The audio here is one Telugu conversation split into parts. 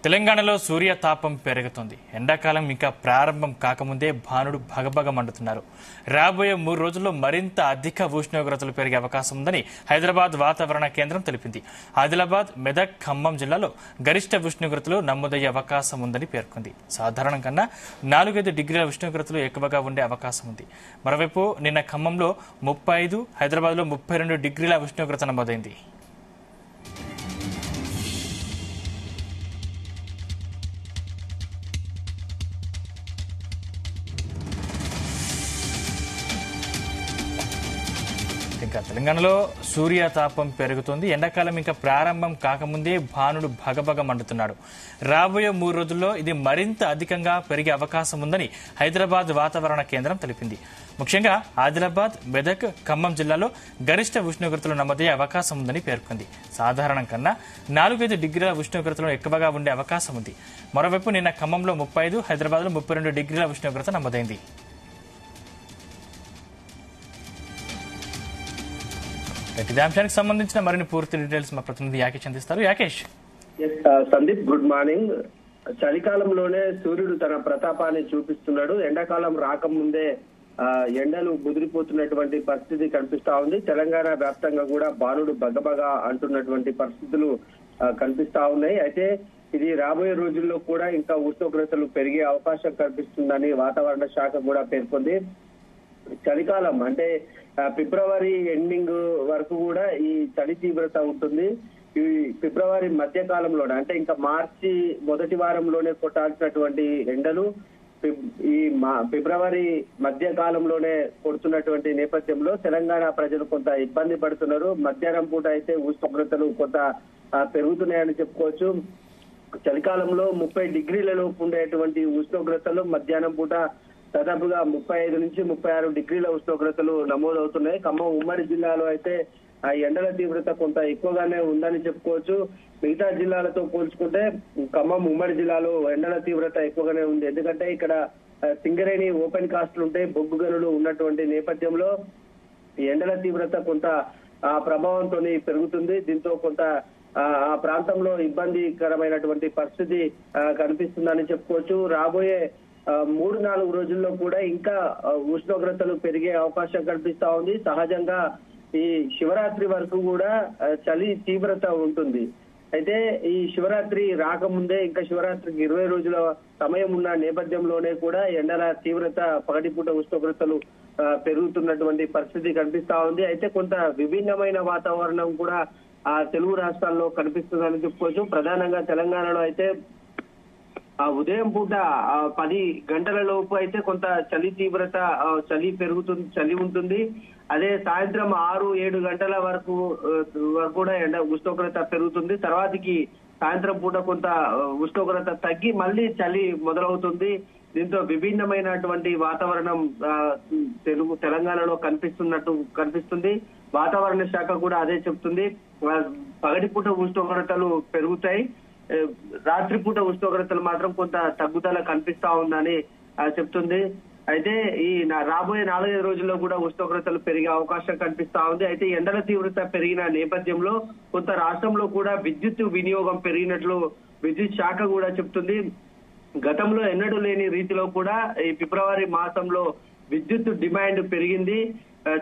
తెలంగాణలో సూర్య తాపం పెరుగుతుంది. ఎండాకాలం ఇంకా ప్రారంభం కాకముందే భానుడు భగభగ మండుతున్నారు. రాబోయే 3 రోజుల్లో మరింత అధిక ఉష్ణోగ్రతలు పెరిగే అవకాశం ఉందని హైదరాబాద్ వాతావరణ కేంద్రం తెలిపింది. ఆదిలాబాద్, మెదక్, ఖమ్మం జిల్లాలో గరిష్ట ఉష్ణోగ్రతలు నమోదయ్యే అవకాశం ఉందని పేర్కొంది. సాధారణం కన్నా 4-5 డిగ్రీల ఉష్ణోగ్రతలు ఎక్కువగా ఉండే అవకాశం ఉంది. మరోవైపు నిన్న ఖమ్మంలో 35, హైదరాబాద్లో 32 డిగ్రీల ఉష్ణోగ్రత నమోదైంది. ఇంకా తెలంగాణలో సూర్య తాపం పెరుగుతోంది. ఎండాకాలం ఇంకా ప్రారంభం కాకముందే భానుడు భగభగ మండుతున్నాడు. రాబోయే 3 రోజుల్లో ఇది మరింత అధికంగా పెరిగే అవకాశం ఉందని హైదరాబాద్ వాతావరణ కేంద్రం తెలిపింది. ముఖ్యంగా ఆదిలాబాద్, మెదక్, ఖమ్మం జిల్లాలో గరిష్ట ఉష్ణోగ్రతలు నమోదయ్యే అవకాశం ఉందని పేర్కొంది. సాధారణం కన్నా 4-5 డిగ్రీల ఉష్ణోగ్రతలు ఎక్కువగా ఉండే అవకాశం ఉంది. మరోవైపు నిన్న ఖమ్మంలో 35, హైదరాబాద్లో 32 డిగ్రీల ఉష్ణోగ్రత నమోదైంది. ఇదే అంశానికి సంబంధించిన మరిన్ని పూర్తి డీటెయిల్స్ మా ప్రతినిధి యాకేష్ అందిస్తారు. యాకేష్. Sandeep, good morning. చలికాలంలోనే సూర్యుడు తన ప్రతాపాన్ని చూపిస్తున్నాడు. ఎండాకాలం రాకముందే ఎండలు ముదిరిపోతున్నటువంటి పరిస్థితి కనిపిస్తా ఉంది. తెలంగాణ వ్యాప్తంగా కూడా భానుడు బగబగ అంటున్నటువంటి పరిస్థితులు కనిపిస్తా ఉన్నాయి. అయితే ఇది రాబోయే రోజుల్లో కూడా ఇంకా ఉష్ణోగ్రతలు పెరిగే అవకాశం కనిపిస్తుందని వాతావరణ శాఖ కూడా పేర్కొంది. చలికాలం అంటే ఫిబ్రవరి ఎండింగ్ వరకు కూడా ఈ చలి తీవ్రత ఉంటుంది. ఈ ఫిబ్రవరి మధ్య కాలంలోనే అంటే ఇంకా మార్చి మొదటి వారంలోనే కొట్టాల్సినటువంటి ఎండలు ఈ ఫిబ్రవరి మధ్య కాలంలోనే కొడుతున్నటువంటి నేపథ్యంలో తెలంగాణ ప్రజలు కొంత ఇబ్బంది పడుతున్నారు. మధ్యాహ్నం పూట అయితే ఉష్ణోగ్రతలు కొంత పెరుగుతున్నాయని చెప్పుకోవచ్చు. చలికాలంలో 30 డిగ్రీలలోపు ఉండేటువంటి ఉష్ణోగ్రతలు మధ్యాహ్నం పూట దాదాపుగా 35 నుంచి 36 డిగ్రీల ఉష్ణోగ్రతలు నమోదవుతున్నాయి. ఖమ్మం ఉమ్మడి జిల్లాలో అయితే ఆ ఎండల తీవ్రత కొంత ఎక్కువగానే ఉందని చెప్పుకోవచ్చు. మిగతా జిల్లాలతో పోల్చుకుంటే ఖమ్మం ఉమ్మడి జిల్లాలో ఎండల తీవ్రత ఎక్కువగానే ఉంది. ఎందుకంటే ఇక్కడ సింగరేణి ఓపెన్ కాస్ట్లు ఉంటే బొగ్గు గనులు ఉన్నటువంటి నేపథ్యంలో ఈ ఎండల తీవ్రత కొంత ఆ ప్రభావంతో పెరుగుతుంది. దీంతో కొంత ఆ ప్రాంతంలో ఇబ్బందికరమైనటువంటి పరిస్థితి కనిపిస్తుందని చెప్పుకోవచ్చు. రాబోయే 3-4 రోజుల్లో కూడా ఇంకా ఉష్ణోగ్రతలు పెరిగే అవకాశం కనిపిస్తా ఉంది. సహజంగా ఈ శివరాత్రి వరకు కూడా చలి తీవ్రత ఉంటుంది. అయితే ఈ శివరాత్రి రాకముందే ఇంకా శివరాత్రికి 20 రోజుల సమయం ఉన్న నేపథ్యంలోనే కూడా ఎండల తీవ్రత పగటిపూట ఉష్ణోగ్రతలు పెరుగుతున్నటువంటి పరిస్థితి కనిపిస్తా ఉంది. అయితే కొంత విభిన్నమైన వాతావరణం కూడా ఆ తెలుగు రాష్ట్రాల్లో కనిపిస్తుందని చెప్పుకోవచ్చు. ప్రధానంగా తెలంగాణలో అయితే ఉదయం పూట 10 గంటల లోపు అయితే కొంత చలి తీవ్రత చలి ఉంటుంది. అదే సాయంత్రం 6-7 గంటల వరకు కూడా ఎండ ఉష్ణోగ్రత పెరుగుతుంది. తర్వాతకి సాయంత్రం పూట కొంత ఉష్ణోగ్రత తగ్గి మళ్ళీ చలి మొదలవుతుంది. దీంతో విభిన్నమైనటువంటి వాతావరణం తెలంగాణలో కనిపిస్తుంది. వాతావరణ శాఖ కూడా అదే చెప్తుంది. పగటిపూట ఉష్ణోగ్రతలు పెరుగుతాయి, రాత్రిపూట ఉష్ణోగ్రతలు మాత్రం కొంత తగ్గుదల కనిపిస్తా ఉందని చెప్తుంది. అయితే ఈ రాబోయే 4-5 రోజుల్లో కూడా ఉష్ణోగ్రతలు పెరిగే అవకాశం కనిపిస్తా ఉంది. అయితే ఎండల తీవ్రత పెరిగిన నేపథ్యంలో కొంత రాష్ట్రంలో కూడా విద్యుత్ వినియోగం పెరిగినట్లు విద్యుత్ శాఖ కూడా చెప్తుంది. గతంలో ఎన్నడూ లేని రీతిలో కూడా ఈ ఫిబ్రవరి మాసంలో విద్యుత్ డిమాండ్ పెరిగింది.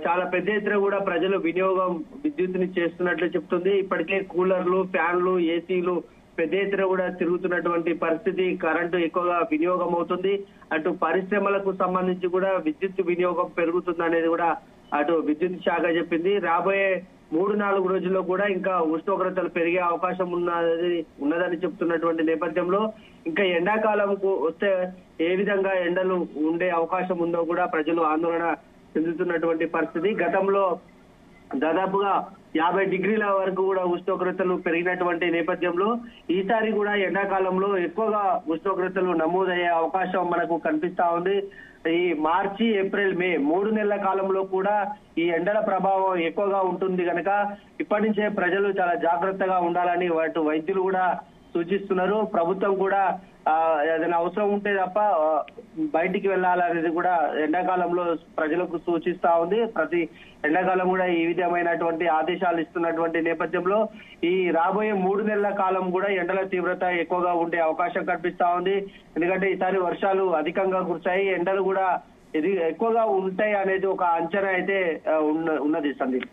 చాలా పెద్ద ఎత్తున కూడా ప్రజలు వినియోగం విద్యుత్ని చేస్తున్నట్లు చెప్తుంది. ఇప్పటికే కూలర్లు, ఫ్యాన్లు, ఏసీలు పెద్ద ఎత్తున కూడా తిరుగుతున్నటువంటి పరిస్థితి, కరెంటు ఎక్కువగా వినియోగం అవుతుంది. అటు పరిశ్రమలకు సంబంధించి కూడా విద్యుత్ వినియోగం పెరుగుతుంది అనేది కూడా అటు విద్యుత్ శాఖ చెప్పింది. రాబోయే 3-4 రోజుల్లో కూడా ఇంకా ఉష్ణోగ్రతలు పెరిగే అవకాశం ఉన్నదని చెప్తున్నటువంటి నేపథ్యంలో ఇంకా ఎండాకాలంకు వస్తే ఏ విధంగా ఎండలు ఉండే అవకాశం ఉందో కూడా ప్రజలు ఆందోళన చెందుతున్నటువంటి పరిస్థితి. గతంలో దాదాపుగా 50 డిగ్రీల వరకు కూడా ఉష్ణోగ్రతలు పెరిగినటువంటి నేపథ్యంలో ఈసారి కూడా ఎండాకాలంలో ఎక్కువగా ఉష్ణోగ్రతలు నమోదయ్యే అవకాశం మనకు కనిపిస్తా ఉంది. ఈ మార్చి, ఏప్రిల్, మే 3 నెలల కాలంలో కూడా ఈ ఎండల ప్రభావం ఎక్కువగా ఉంటుంది కనుక ఇప్పటి నుంచే ప్రజలు చాలా జాగ్రత్తగా ఉండాలని వైద్యులు కూడా సూచిస్తున్నారు. ప్రభుత్వం కూడా ఏదైనా అవసరం ఉంటే తప్ప బయటికి వెళ్ళాలనేది కూడా ఎండాకాలంలో ప్రజలకు సూచిస్తా ఉంది. ప్రతి ఎండాకాలం కూడా ఈ విధమైనటువంటి ఆదేశాలు ఇస్తున్నటువంటి నేపథ్యంలో ఈ రాబోయే 3 నెలల కాలం కూడా ఎండల తీవ్రత ఎక్కువగా ఉండే అవకాశం కనిపిస్తా ఉంది. ఎందుకంటే ఈసారి వర్షాలు అధికంగా కురిశాయి, ఎండలు కూడా ఇది ఎక్కువగా ఉంటాయి అనేది ఒక అంచనా అయితే ఉన్నది సందీప్.